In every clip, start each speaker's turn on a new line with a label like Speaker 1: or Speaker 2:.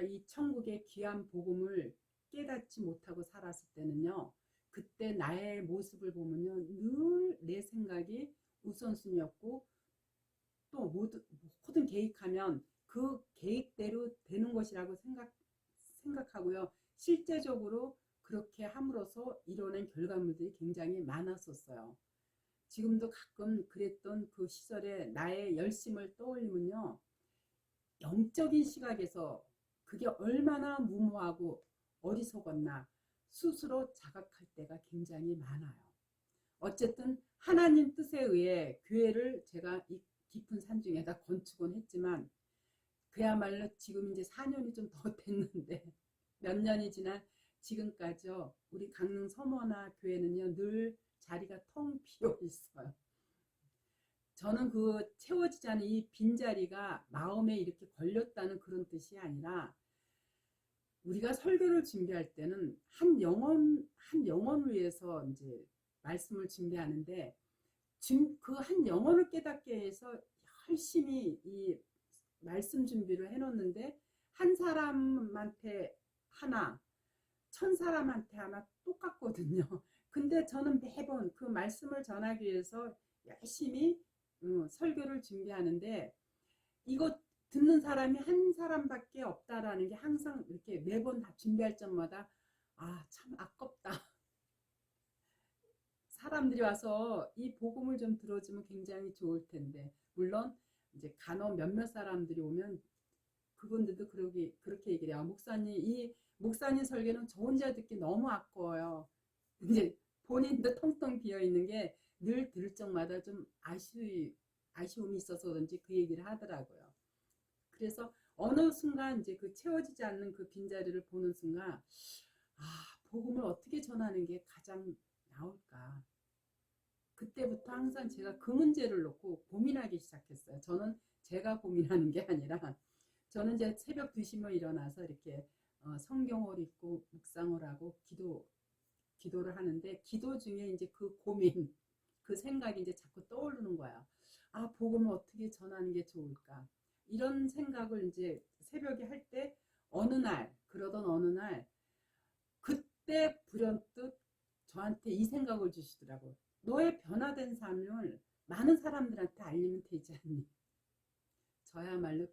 Speaker 1: 제가 이 천국의 귀한 복음을 깨닫지 못하고 살았을 때는요, 그때 나의 모습을 보면요, 늘 내 생각이 우선순위였고, 또 모든 계획하면 그 계획대로 되는 것이라고 생각하고요. 실제적으로 그렇게 함으로써 이뤄낸 결과물들이 굉장히 많았었어요. 지금도 가끔 그랬던 그 시절에 나의 열심을 떠올리면요, 영적인 시각에서 그게 얼마나 무모하고 어리석었나 스스로 자각할 때가 굉장히 많아요. 어쨌든 하나님 뜻에 의해 교회를 제가 이 깊은 산중에다 건축은 했지만, 그야말로 지금 이제 4년이 좀 더 됐는데 몇 년이 지난 지금까지요, 우리 강릉 서머나 교회는요 늘 자리가 텅 비어 있어요. 저는 그 채워지지 않은 이 빈자리가 마음에 이렇게 걸렸다는 그런 뜻이 아니라, 우리가 설교를 준비할 때는 한 영혼을 위해서 이제 말씀을 준비하는데, 그 한 영혼을 깨닫게 해서 열심히 이 말씀 준비를 해놓는데, 한 사람한테 하나, 1000사람한테 하나 똑같거든요. 근데 저는 매번 그 말씀을 전하기 위해서 열심히 설교를 준비하는데, 이거 듣는 사람이 한 사람밖에 없다라는 게 항상 이렇게 매번 다 준비할 때마다 참 아깝다. 사람들이 와서 이 복음을 좀 들어주면 굉장히 좋을 텐데, 물론 이제 간혹 몇몇 사람들이 오면 그분들도 그렇게 얘기를 해요. 목사님 설교는 저 혼자 듣기 너무 아까워요. 이제 본인도 텅텅 비어 있는 게 늘 들을 적마다 좀 아쉬움이 있어서 그런지 그 얘기를 하더라고요. 그래서 어느 순간 이제 그 채워지지 않는 그 빈자리를 보는 순간, 복음을 어떻게 전하는 게 가장 나올까? 그때부터 항상 제가 그 문제를 놓고 고민하기 시작했어요. 저는 제가 고민하는 게 아니라, 저는 이제 새벽 2시면 일어나서 이렇게 성경을 읽고 묵상을 하고 기도를 하는데, 기도 중에 이제 그 고민, 그 생각이 이제 자꾸 떠오르는 거야. 복음을 어떻게 전하는 게 좋을까? 이런 생각을 이제 새벽에 할 때, 그러던 어느 날, 그때 불현듯 저한테 이 생각을 주시더라고요. 너의 변화된 삶을 많은 사람들한테 알리면 되지 않니? 저야말로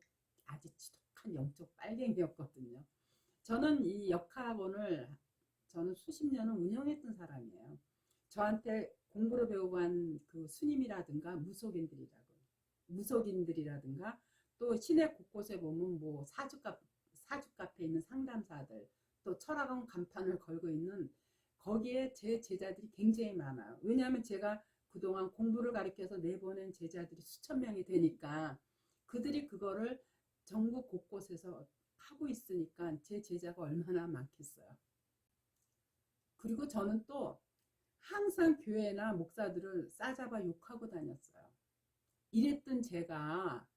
Speaker 1: 아주 지독한 영적 빨갱이였거든요. 저는 이 역학원을 저는 수십 년을 운영했던 사람이에요. 저한테 공부를 배우고 한 그 스님이라든가 무속인들이라든가 또 시내 곳곳에 보면 뭐 사주 카페에 있는 상담사들, 또 철학원 간판을 걸고 있는, 거기에 제 제자들이 굉장히 많아요. 왜냐하면 제가 그동안 공부를 가르쳐서 내보낸 제자들이 수천 명이 되니까, 그들이 그거를 전국 곳곳에서 하고 있으니까 제 제자가 얼마나 많겠어요. 그리고 저는 또 항상 교회나 목사들을 싸잡아 욕하고 다녔어요. 이랬던 제가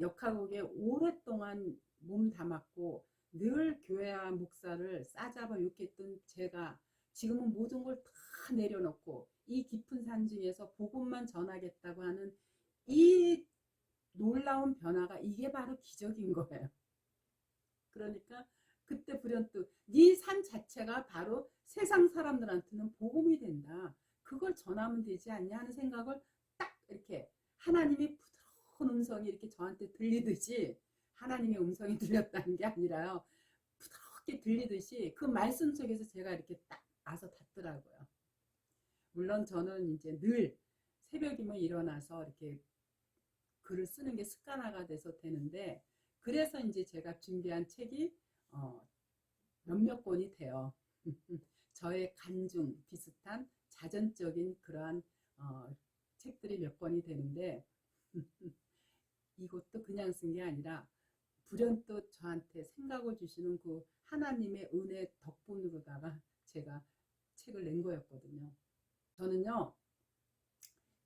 Speaker 1: 역학국에 오랫동안 몸 담았고 늘 교회와 목사를 싸잡아 욕했던 제가 지금은 모든 걸 다 내려놓고 이 깊은 산 중에서 복음만 전하겠다고 하는 이 놀라운 변화가, 이게 바로 기적인 거예요. 그러니까 그때 불현듯 네 산 자체가 바로 세상 사람들한테는 복음이 된다. 그걸 전하면 되지 않냐 하는 생각을 딱 이렇게, 하나님의 부드러운 음성이 이렇게 저한테 들리듯이, 하나님의 음성이 들렸다는 게 아니라요, 부드럽게 들리듯이 그 말씀 속에서 제가 이렇게 딱 와서 닿더라고요. 물론 저는 이제 늘 새벽이면 일어나서 이렇게 글을 쓰는 게 습관화가 돼서 되는데, 그래서 이제 제가 준비한 책이 몇몇 권이 돼요. 저의 간증 비슷한 자전적인 그러한 책들이 몇 권이 되는데, 이것도 그냥 쓴 게 아니라 불현듯 저한테 생각을 주시는 그 하나님의 은혜 덕분으로다가 제가 책을 낸 거였거든요. 저는요,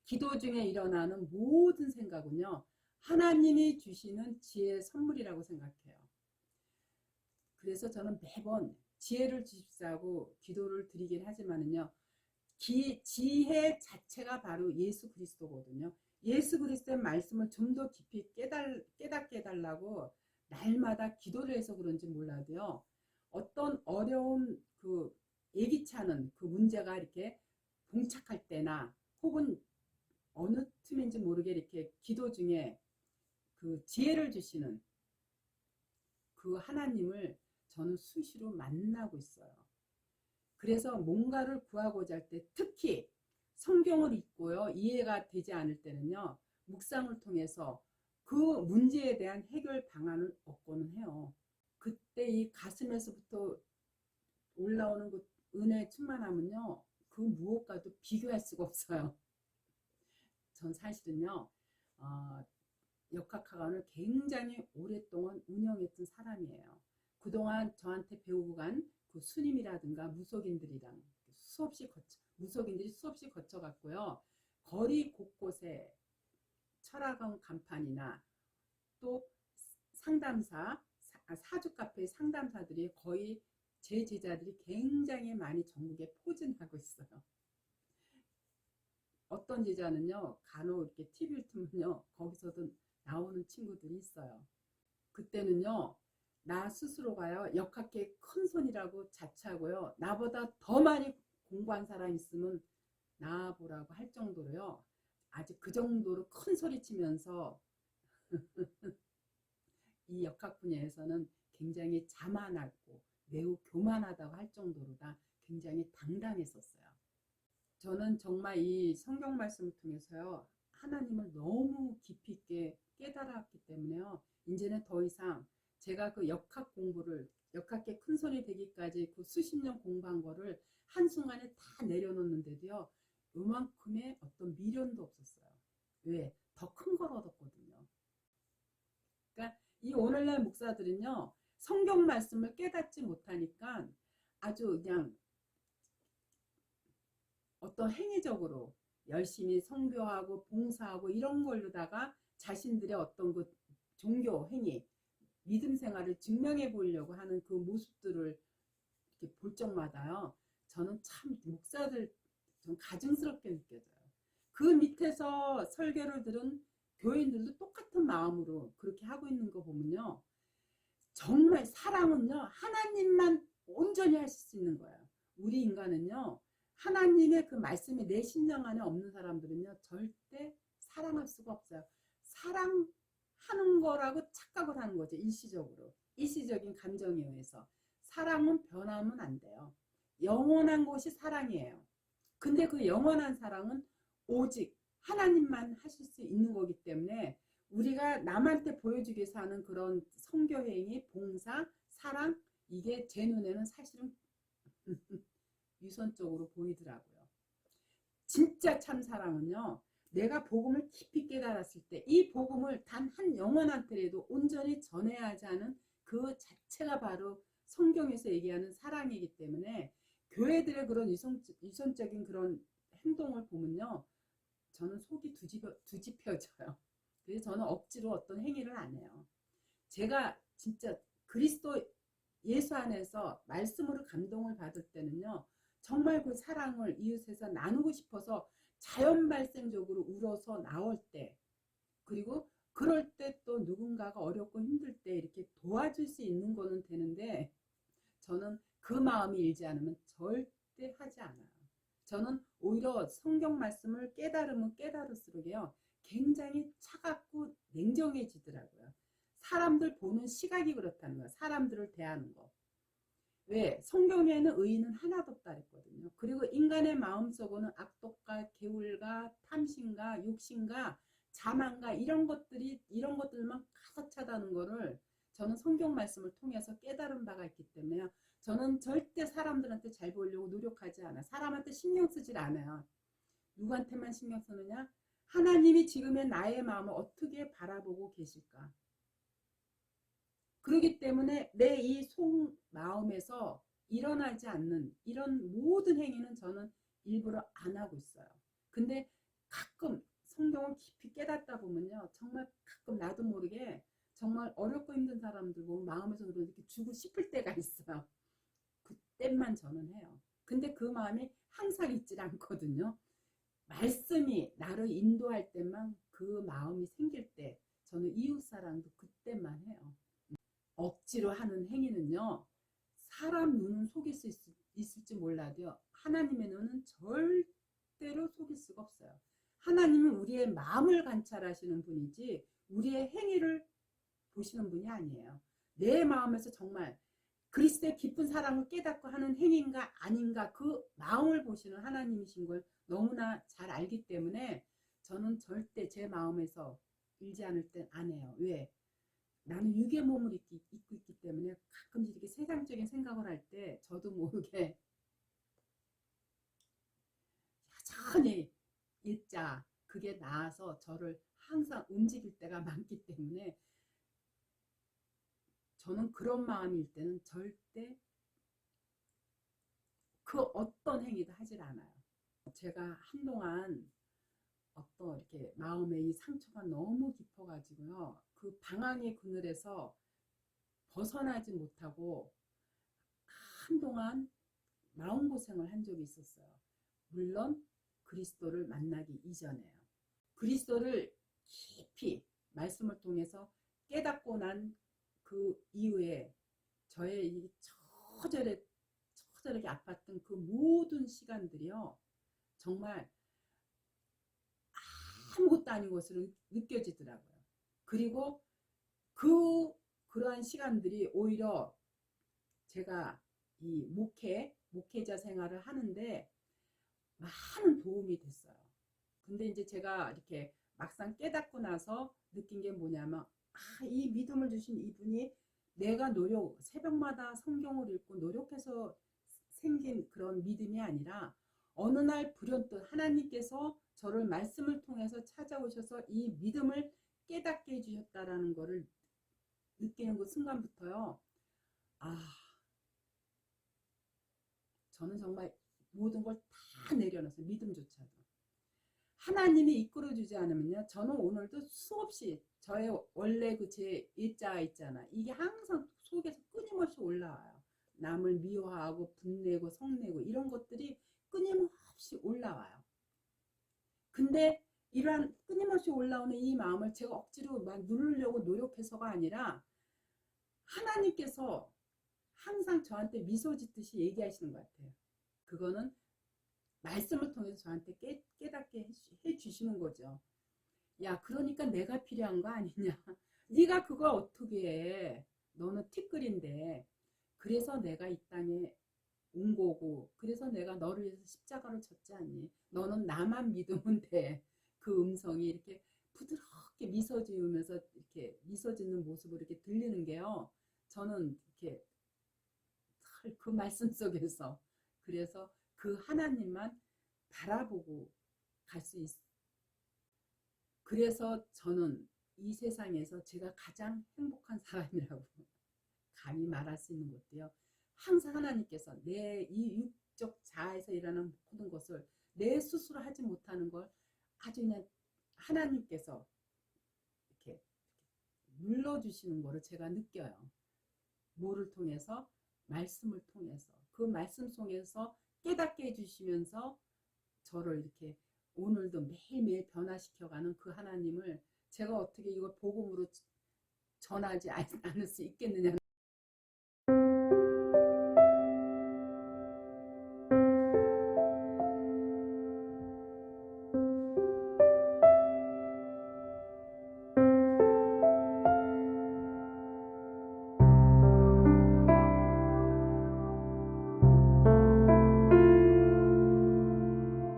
Speaker 1: 기도 중에 일어나는 모든 생각은요, 하나님이 주시는 지혜의 선물이라고 생각해요. 그래서 저는 매번 지혜를 주십사고 기도를 드리긴 하지만은요, 지혜 자체가 바로 예수 그리스도거든요. 예수 그리스도의 말씀을 좀 더 깊이 깨닫게 해달라고 날마다 기도를 해서 그런지 몰라도요. 어떤 어려운 그 예기치 않은 그 문제가 이렇게 봉착할 때나 혹은 어느 틈인지 모르게 이렇게 기도 중에 그 지혜를 주시는 그 하나님을 저는 수시로 만나고 있어요. 그래서 뭔가를 구하고자 할 때 특히 성경을 읽고요. 이해가 되지 않을 때는요. 묵상을 통해서 그 문제에 대한 해결 방안을 얻고는 해요. 그때 이 가슴에서부터 올라오는 그 은혜의 충만함은요. 그 무엇과도 비교할 수가 없어요. 전 사실은요. 역학학원을 굉장히 오랫동안 운영했던 사람이에요. 그동안 저한테 배우고 간 그 스님이라든가 무속인들이랑 무속인들이 수없이 거쳐갔고요. 거리 곳곳에 철학원 간판이나 또 상담사, 사주 카페 상담사들이 거의 제 제자들이 굉장히 많이 전국에 포진하고 있어요. 어떤 제자는요, 간혹 이렇게 TV를 틀면요, 거기서도 나오는 친구들이 있어요. 그때는요, 나 스스로가요, 역학계 큰 손이라고 자처하고요, 나보다 더 많이 공부한 사람 있으면 나보라고 할 정도로요, 아직 그 정도로 큰 소리 치면서 이 역학 분야에서는 굉장히 자만하고 매우 교만하다고 할 정도로 다 굉장히 당당했었어요. 저는 정말 이 성경 말씀을 통해서요, 하나님을 너무 깊이 있게 깨달았기 때문에요, 이제는 더 이상 제가 그 역학 공부를, 역학계 큰손이 되기까지 그 수십 년 공부한 거를 한순간에 다 내려놓는데도요, 요만큼의 어떤 미련도 없었어요. 왜? 더 큰 걸 얻었거든요. 그러니까 이 오늘날 목사들은요, 성경 말씀을 깨닫지 못하니까 아주 그냥 어떤 행위적으로 열심히 선교하고 봉사하고 이런 걸로다가 자신들의 어떤 그 종교 행위, 믿음 생활을 증명해 보려고 하는 그 모습들을 이렇게 볼 적마다요. 저는 참 목사들 좀 가증스럽게 느껴져요. 그 밑에서 설교를 들은 교인들도 똑같은 마음으로 그렇게 하고 있는 거 보면요. 정말 사랑은요. 하나님만 온전히 하실 수 있는 거예요. 우리 인간은요. 하나님의 그 말씀이 내 심령 안에 없는 사람들은요. 절대 사랑할 수가 없어요. 사랑하는 거라고 착각을 하는 거죠. 일시적으로. 일시적인 감정에 의해서. 사랑은 변하면 안 돼요. 영원한 것이 사랑이에요. 근데 그 영원한 사랑은 오직 하나님만 하실 수 있는 거기 때문에 우리가 남한테 보여주기 위해서 하는 그런 선교행위, 봉사, 사랑, 이게 제 눈에는 사실은 유선적으로 보이더라고요. 진짜 참 사랑은요. 내가 복음을 깊이 깨달았을 때 이 복음을 단 한 영혼한테라도 온전히 전해야 하지 않은 그 자체가 바로 성경에서 얘기하는 사랑이기 때문에 교회들의 그런 유선적인 그런 행동을 보면요. 저는 속이 뒤집혀져요. 그래서 저는 억지로 어떤 행위를 안 해요. 제가 진짜 그리스도 예수 안에서 말씀으로 감동을 받을 때는요. 정말 그 사랑을 이웃에서 나누고 싶어서 자연 발생적으로 울어서 나올 때, 그리고 그럴 때 또 누군가가 어렵고 힘들 때 이렇게 도와줄 수 있는 거는 되는데 저는 그 마음이 일지 않으면 절대 하지 않아요. 저는 오히려 성경 말씀을 깨달으면 깨달을수록요 굉장히 차갑고 냉정해지더라고요. 사람들 보는 시각이 그렇다는 거예요. 사람들을 대하는 거. 왜? 성경에는 의인은 하나도 없다 그랬거든요. 그리고 인간의 마음속에는 악독과 개울과 탐심과 욕심과 자만과 이런 것들만 가득 차다는 거를 저는 성경 말씀을 통해서 깨달은 바가 있기 때문에 저는 절대 사람들한테 잘 보이려고 노력하지 않아요. 사람한테 신경 쓰질 않아요. 누구한테만 신경 쓰느냐? 하나님이 지금의 나의 마음을 어떻게 바라보고 계실까? 그렇기 때문에 내 이 속마음에서 일어나지 않는 이런 모든 행위는 저는 일부러 안 하고 있어요. 근데 가끔 성경을 깊이 깨닫다 보면요. 정말 가끔 나도 모르게 정말 어렵고 힘든 사람들 보면 마음에서 이렇게 주고 싶을 때가 있어요. 그때만 저는 해요. 근데 그 마음이 항상 있질 않거든요. 말씀이 나를 인도할 때만 그 마음이 생길 때 저는 이웃사랑도 그때만 해요. 눈은요, 사람 눈은 속일 수 있을지 몰라도요, 하나님의 눈은 절대로 속일 수가 없어요. 하나님은 우리의 마음을 관찰하시는 분이지 우리의 행위를 보시는 분이 아니에요. 내 마음에서 정말 그리스도의 깊은 사랑을 깨닫고 하는 행위인가 아닌가, 그 마음을 보시는 하나님이신 걸 너무나 잘 알기 때문에 저는 절대 제 마음에서 일지 않을 땐 안 해요. 왜? 나는 육의 몸을 입고 있기 때문에 가끔씩 이렇게 세상적인 생각을 할 때 저도 모르게 여전히 일자 그게 나아서 저를 항상 움직일 때가 많기 때문에 저는 그런 마음일 때는 절대 그 어떤 행위도 하질 않아요. 제가 한동안 어떤 이렇게 마음에 이 상처가 너무 깊어가지고요, 그 방황의 그늘에서 벗어나지 못하고 한동안 마음고생을 한 적이 있었어요. 물론 그리스도를 만나기 이전에요. 그리스도를 깊이 말씀을 통해서 깨닫고 난 그 이후에 저의 이 처절하게 아팠던 그 모든 시간들이요, 정말 아무것도 아닌 것으로 느껴지더라고요. 그리고 그러한 시간들이 오히려 제가 이 목회자 생활을 하는데 많은 도움이 됐어요. 근데 이제 제가 이렇게 막상 깨닫고 나서 느낀 게 뭐냐면, 이 믿음을 주신 이분이 내가 새벽마다 성경을 읽고 노력해서 생긴 그런 믿음이 아니라 어느 날 불현듯 하나님께서 저를 말씀을 통해서 찾아오셔서 이 믿음을 깨닫게 해주셨다라는 것을 느끼는 그 순간부터요, 저는 정말 모든 걸 다 내려놨어요. 믿음조차도. 하나님이 이끌어주지 않으면요, 저는 오늘도 수없이 저의 원래 그 제 일자 있잖아, 이게 항상 속에서 끊임없이 올라와요. 남을 미워하고 분내고 성내고 이런 것들이 끊임없이 올라와요. 근데 이러한 끊임없이 올라오는 이 마음을 제가 억지로 막 누르려고 노력해서가 아니라 하나님께서 항상 저한테 미소 짓듯이 얘기하시는 것 같아요. 그거는 말씀을 통해서 저한테 깨닫게 해주시는 거죠. 야, 그러니까 내가 필요한 거 아니냐. 네가 그걸 어떻게 해. 너는 티끌인데. 그래서 내가 이 땅에 온 거고, 그래서 내가 너를 위해서 십자가를 졌지 않니. 너는 나만 믿으면 돼. 그 음성이 이렇게 부드럽게 미소 지으면서 이렇게 미소 짓는 모습으로 이렇게 들리는 게요, 저는 이렇게 그 말씀 속에서, 그래서 그 하나님만 바라보고 갈 수 있어요. 그래서 저는 이 세상에서 제가 가장 행복한 사람이라고 감히 말할 수 있는 것도요, 항상 하나님께서 내 이 육적 자아에서 일어나는 모든 것을 내 스스로 하지 못하는 걸 아주 그냥 하나님께서 이렇게 눌러주시는 거를 제가 느껴요. 뭐를 통해서? 말씀을 통해서. 그 말씀 속에서 깨닫게 해주시면서 저를 이렇게 오늘도 매일매일 변화시켜가는 그 하나님을 제가 어떻게 이걸 복음으로 전하지 않을 수 있겠느냐는